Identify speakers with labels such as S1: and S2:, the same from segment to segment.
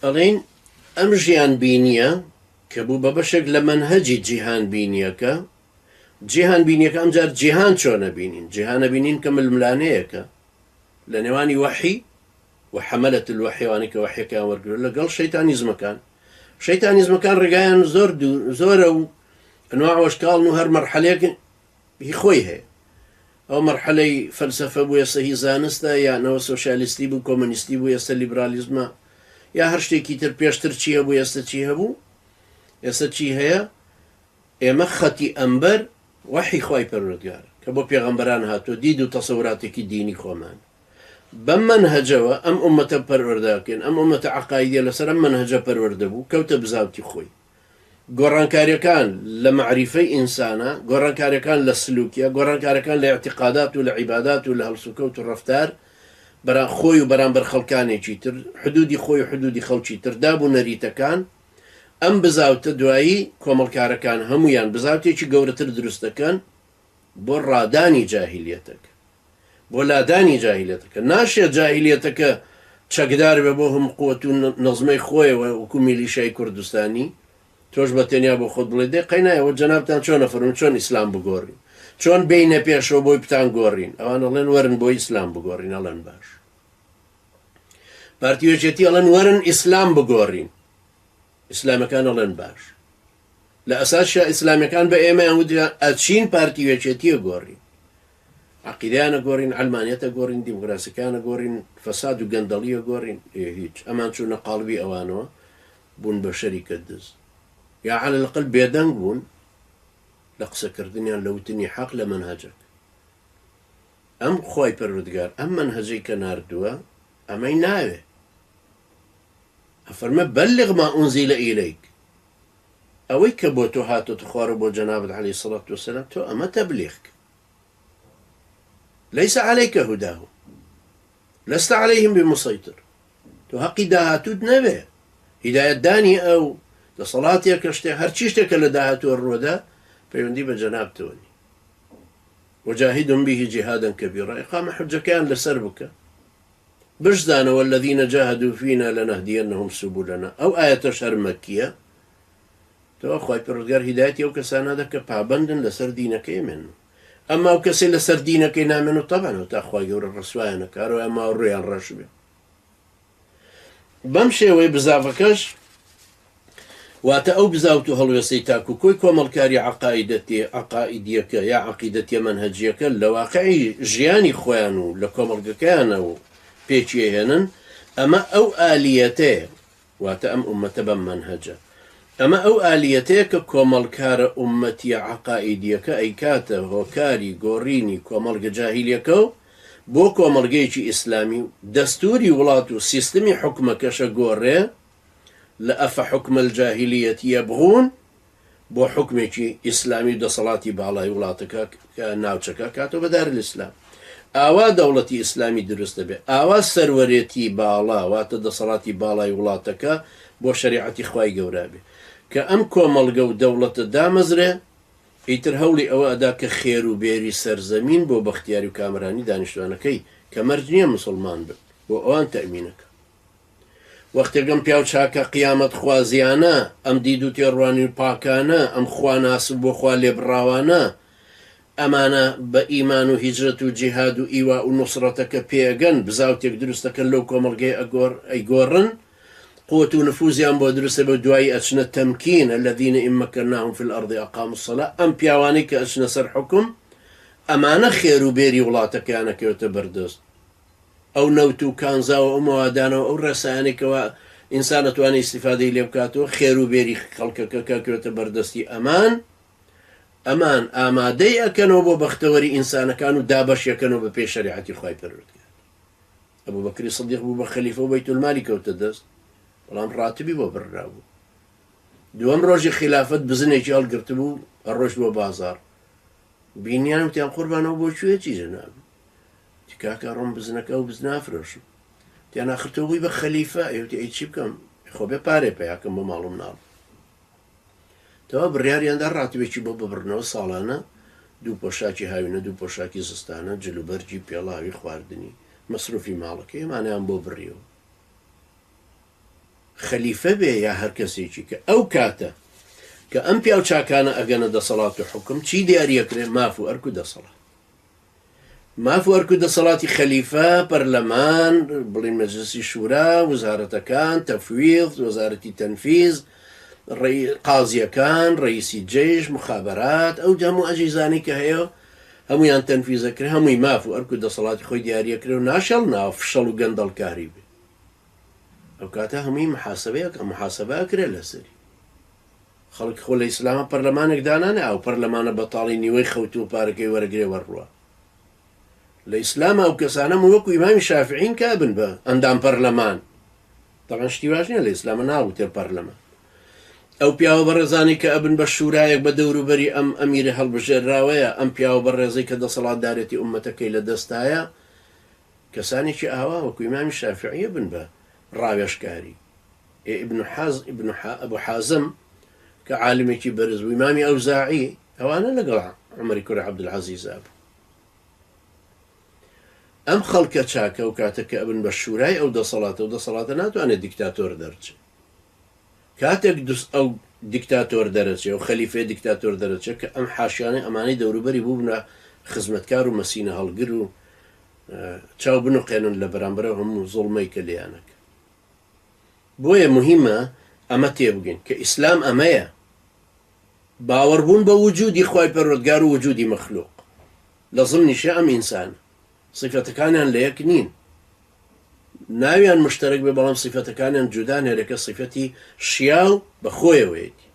S1: ئەڵێن ئەم ژیان بینیە کە بوو بە بەشێک لە منهەجی جیهان بینیەکە جیهان بینیەکە ئەمجار جیهان چۆنە بینین جیهانە بینین کە ململانەیەکە لە نێوانی وەحی وحملت الوحیوانی کە وحیەکان وەرگرت لەگەڵ شەیتانیزمەکان ڕێگایان زۆرە و ئەنواع وەشکاڵن و هەر مەرحەلەیەک هی خۆی هەیە ئەو مەرحەلەی فەلسەفە بوو ئێستا هی زانستە یانەوە سۆشیالیستی بوو کۆمۆنیستی بوو ئێستا لیبرالیزمە یا هەر شتێکی تر پێشتر چی هەبوو ئێستا چی هەبوو ئێستا چی هەیە ئێمە خەتی ئەمبەر وحی خوای پەروەردگار کە بۆ پێغەمبەران هاتووە دید و تەسەوراتێکی دینی خۆمان بەم منهەجەوە ئەم ئومەتە پەروەردەکەن ئەم ئومەتە عەقایدیە لەسەر ئەم منهەجە پەروەردە بوو کەوتە بزاوتی خۆی گۆڕانکاریەکان لە معریفەی ئینسانە گۆڕانکاریەکان لە سلوکیە گۆڕانکاریەکان لە اعتقادات و لە عیبادات و لە هەڵسوکەوت و ڕەفتار خۆی و بەرامبەر خەڵکانێکی تر حدودی خۆی و حدودی خەڵکی تر دابوو نەریتەکان ئەم بزاوتە دوایی کۆمەڵکارەکان هەمویان بزاوتێکی گەورەتر دروست دەکەن بۆ ڕادانی جاهیلیەتەکە بۆ لادانی جاهیلیەتەکە ناشێت جاهیلیەتەکە چەکدار بێ بۆ هەم قووەت و نەزمەی خۆیەوە وەکو میلیشای کوردستانی تۆش بە تەنیا بۆ خۆت بڵێ دێ قەینایەوە جەنابتان چۆن نەفەرمون چۆن ئیسلام بگۆڕین چۆن بینە پێشەوە بۆی پتان گۆڕین ئەوان ئەڵێن وەرن بۆی ئیسلام بگۆڕین ئەڵێن باش پارتیۆچێتی ئەڵێن وەرن ئیسلام بگۆڕین ئیسلامەکان ئەڵێن باش لە ئەساسشە ئیسلامیەکان بە ئێمەیان وتیان ئەچین پارتیۆچێتیە گۆڕین عەقیدەیانە گۆڕین عەلمانیەتە گۆڕین دیموکراسیەکانە گۆڕین فەساد و گەندەڵیە گۆڕین هیچ ئەمان چوونە قاڵبی ئەوانەوە بوون بە شەریکە دەست یا عەلە الەقەل بێدەنگ بوون لە قسەکردنیان لە وتنی حەق لە منهەجەک ئەم خوای پەروەردگار ئەم منهەجەی کە ناردووە ئەمەی ناوێ ئەفەرمە بەلغ ما ئونزیلە ئیلەیک ئەوەی کە بۆ تۆ هاتۆتە خوارە بۆ جەنابەت عەلەیهی سەڵات وەسەلام تۆ ئەمە تەبلیغ ليس عليك هداهم لست عليهم بمسيطر تو حقی داهاتوت نەبێ هیدایەت دانی ئەو دەسەڵاتێکە شتێ هەرچی شتێکە لە داهاتوە ڕووەدا پەیوەندی بە جەنابتەوەنی وجاهدهم به جهادا كبيرا إقامة حجەکەیان لەسەر بکە بشدانە والذين جاهدوا فينا لنهدينهم سبلنا ئەو ئاەتەش هەر مەکیە تۆ خوای پەروەردگار هیدایەتی ئەو کەسانە دەکە پابەندن لەسەر دینەکەی من ئەمما ئەو کەسێ لەسەر دینەکەی نامێن و تەبەنەوە تا خوای گەورە ڕسوایانە کارەوە ئەمما ڕویان ڕەش بێ بەم شێوەی بزاافەکەش واتە ئەو بزاوت و هەڵوێستەی تاکوکۆی کۆمەڵکاری عەقائیدیەکە یا عەقیدەتیە منهەجیەکە لە واقعی ژیانی خۆیان و لە کۆمەڵگەکەیانە و پێچی هێنن ئەمە ئەو ئالیەتەیە واتە ئەم ئومەتە بەم منهەجە ئەمە ئەو ئالیەتەیە کە کۆمەڵکارە ئومەتیە عەقائیدیەکە ئەیکاتە هۆکاری گۆڕینی کۆمەڵگە جاهیلیەکە و بۆ کۆمەڵگەیەکی ئیسلامی و دەستوری وڵات و سیستمی حکومەکەشە گۆڕێ لە ئەفە حکمە الجاهیلیەتی یەبغون بۆ حکمێکی ئیسلامی و دەسەڵاتی باڵای وڵاتەکە ناوچەکە کاتەوە بە دارالئیسلام ئاوا دەوڵەتی ئیسلامی دروستە بێ ئاوا سەروەرێتی باڵا واتە دەسەڵاتی باڵای وڵاتەکە بۆ شەریعەتی خوای گەورە بێ کە ئەم کۆمەڵگە و دەوڵەتە دامەزرێ ئیتر هەوڵی ئەوە ئەدا کە خێر و بێری سەرزەمین بۆ بەختیاری و کامرانی دانیشتوانەکەی کە مەرج نییە مسلمان بن بۆ ئەوان تەمینەکە وەختێکم پیاو چاکە قیامەت خوازیانە ئەم دید و تێڕوانی و پاکانە ئەم خواناسب بۆ خوا لێبڕاوانە ئەمانە بە ئیمان و هیجرەت و جیهاد و ئیوا و نوسڕەتەکە پێگەن بزاوتێک دروستەکەن لەو کۆمەڵگەی ئەیگۆڕن قوة و نفوزیان بۆ دروستە بە دوایی ئەچنە تەمکین الذين إن مكناهم في الأرض أقاموا الصلاة ئەم پیاوانەی کە ئەچنە سەر حکم ئەمانە خێر و بێری وڵاتەکەیانەکەوتە بەردەست ئەو نەوت و کانزاوە ئەو مەوادانەوە ئەو ڕێسایانێکەوە ئینسان دەتوانێت ئیستیفادەی لێ بکاتەوە خێر و بێری خەڵکەکە کەوتە بەردەستی ئەمان ئامادەی ئەکەنەوە بۆ بەختەوەری ئینسانەکان و دابەشیەکەنەوە بە پێش شەریعەتی خوای پەروەردگار ئەبوو بەکری سەدیق بوو بە خەلیفە و بەیتولمالی کەوتە دەست بەڵام ڕاتبی بۆ بڕرابوو دووەم ڕۆژی خلافەت بزنێکی هەڵگرت بوو ئەڕۆژ بۆ بازار بینیان وتیان قوربانەوە بۆ کوێچی جەناب کاکە ڕۆم بزنەکە و بزن نافرۆشم تیان ئاخرتەوەی بە خەلیفە ئێوتی ئەی چی بکەم خۆ بێ پارێ پێیاکەم بۆ ماڵم ناڵ تەوا بڕیاریاندا ڕاتبێکی بۆ ببڕنەوە ساڵانە دوو پۆشاکی هاوینە دوو پۆشاکی زستانە جلوبەرجی پێڵاوی خواردنی مەسروفی ماڵەکە ئێمانیان بۆ بڕیەوە خەلیفە بێ یا هەر کەسێکی کە ئەو کاتە کە ئەم پیا و چاکانە ئەگەنە دەسەڵات و حکم چی دیاریەکرێ؟ ماف و ئەرک و دەسەڵات. ماف و ئەرک و دەسەڵاتی خەلیفە پەرلەمان، بڵین مەجلیسی شورا، وزارەتەکان، تەفویض، وەزارەتی تەنفیز، قازیەکان، ڕئیسی جێش، مخابەرات، ئەو هەموو ئەجیزانی کە هەیە هەمویان تەنفیزەکرێ، هەمووی ماف و ئەرک و دەسەڵاتی خۆی دیاریەکرێ و ناشەڵ ناو فشەڵ و گەندەڵکاری بێ. ئەو کاتە هەمووی محاسبەیەکە محاسبەکرێ لەسەری خەڵک. خۆ لە ئیسلامە پەرلەمانێک دانانە ئەو پەرلەمانە بەتاڵی نیوەی خەوت و پارەکەی وەرەگرێ وەڕوە. لە ئیسلامە ئەو کەسانە وەکو ئیمامی شافعین کابن بە ئەندام پەرلەمان. تەقەن شتی باش نییە لە ئیسلامە ناوتێ پەرلەمان. ئەو پیاوە بەڕێزانی کە ئەبن بە شورایەک بە دەوروبەری ئەم ئەمیرە هەڵبژێراوەیە، ئەم پیاوە بەڕێزەی کە دەسەڵاتدارێتی ئومەتەکەی لە دەستایە، کەسانێکی ئاوا وەکو ئیمامی شافعیە بن بە ڕاوێژکاری. ئەبو حازم کە عالمێکی بەرز بوو، ئیمامی ئەوزاعی، ئەوانە لەگەڵ عومەری کوڕی عەبدولعەزیزا بوو. ئەم خەڵکە چاکە و کاتە کە ئەبن بە شورای ئەو دەسەڵاتە و دەسەڵاتە ناتوانێت دیکتاتۆر دەرچێت. کاتێک ئەو دیکتاتۆر دەرەچێ و خەلیفێ دیکتاتۆر دەرەچێت کە ئەم حاشیانەی ئەمانەی دەوروبەری بوو بنە خزمەتکار و مەسینە هەڵگر و چاو بنوقێنن لە بەرامبەرە هەموو زوڵمەی کە لیانەکە. بۆیە مهمە ئەمە تێبگەین کە ئیسلام ئەمەیە، باوەڕبوون بە وجودی خوای پەروەردگار و وجودی مەخلوق لە ضمنیشە ئەم ئینسان. صفەتەکانیان لە یەک نین، ناویان مشتەرەک بێ، بەڵام صفەتەکانیان جودان هێرەکە صفەتی شیاو بە خۆیەوەیەتی.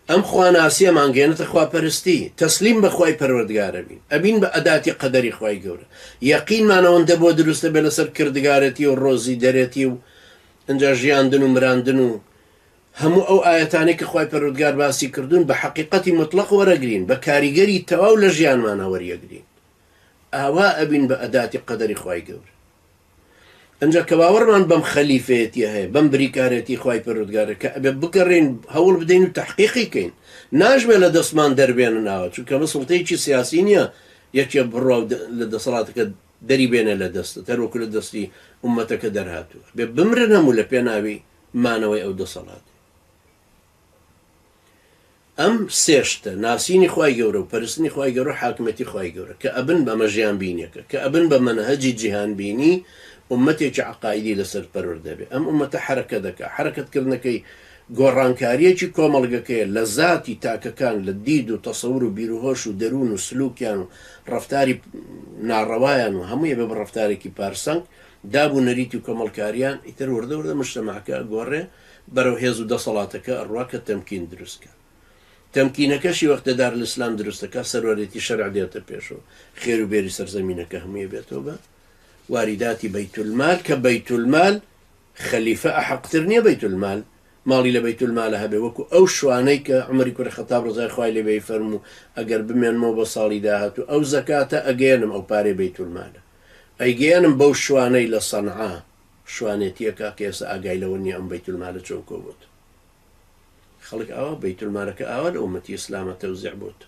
S1: ئەم خواناسیە مانگەێنێتە خواپەرستی، تەسلیم بە خوای پەروەردگارە بین، ئەبین بە ئەداتی قەدەری خوای گەورە، یەقینمانەوەندە بۆ دروستە بێ لەسەر کردگارەتی و ڕۆزی دەرێتی و ئەنجا ژیاندن و مراندن و هەموو ئەو ئاەتانەی کە خوای پەروەردگار باسی کردوون بە حەقیقەتی مطلق وەرەگرین، بە کاریگەری تەواو لە ژیانمانە وەریەگرین. ئاوا ئەبین بە ئەداتی قەدەری خوای گەورە. ئەنجا کە باوەڕمان بەم خەلیفەیەتی هەیە، بەم بریکارەتی خوای پەروەردگارە کە ئەبێ بکەڕێن، هەوڵ بدەین و تەحقیقی کەین، ناژمێ لە دەستمان دەربێنە ناوە، چونکە مە سوڵتەیەکی سیاسی نییە یەکێ بڕوا لە دەسەڵاتەکە دەری بێنە لە دەستە هەروەکو لە دەستی ئومەتەکە دەرهاتووە، بێ بمرن هەموو لە پێناوی مانەوەی ئەو دەسەڵات. ئەم سێشتە ناسینی خوای گەورە و پەرستنی خوای گەورە و حاکمەتی خوای گەورە کە ئەبن بەمە ژیان بینیەکە، کە ئەبن بە مەنهەجی جیهان بینی، ئومەتێکی عەقایدی لەسەر پەروەر دەبێ. ئەم ئومەتە حرەکە دەکات، حرەکەتکردنەکەی گۆڕانکاریەکی کۆمەڵگەکەیە لە ذاتی تاکەکان، لە دید و تەسەور و بیرروهۆش و دەروون و سلووکیان و ڕەفتاری ناڕەوایان و هەموویە بێ بە ڕەفتارێکی پارسەنگ، دابوو نەریتی و کۆمەڵکاریان ئیتر وردە وردە مجتەماعەکە گۆڕێ بەرەو هێز و دەسەڵاتەکە ئەڕوا کە تەمکین دروستکە. تەمکینەکەشی وەختە دارالئیسلام دروستەکە سەروەرێتی شەرع دێتە پێشەوە، خێر و بێری سەرزەمینەکە هەموویە بێتەوە بە واریداتی بەیتولمال، کە بەیتولمال خەلیفە ئەحەقتر نییە بەیتولمال ماڵی لە بەیتولمالە هەبێ، وەکو ئەو شوانەی کە عومەری کوڕی خەتاب ڕزای خوای لێبێ فەرموو ئەگەر بمێنمەوە بە ساڵی داهاتوو ئەو زەکاتە ئەگەێنم، ئەو پارەی بەیتولمالە ئەیگەێنم بەو شوانەی لە سەنعا، شوانێتیەکە کە ئێستا ئاگای لەوە نییە ئەم بەیتولمالە چۆن کۆبووت. خەڵک ئاوا بەیتولمالەکە ئاوا لە ئومەتی ئیسلامە تەوزیع بووت.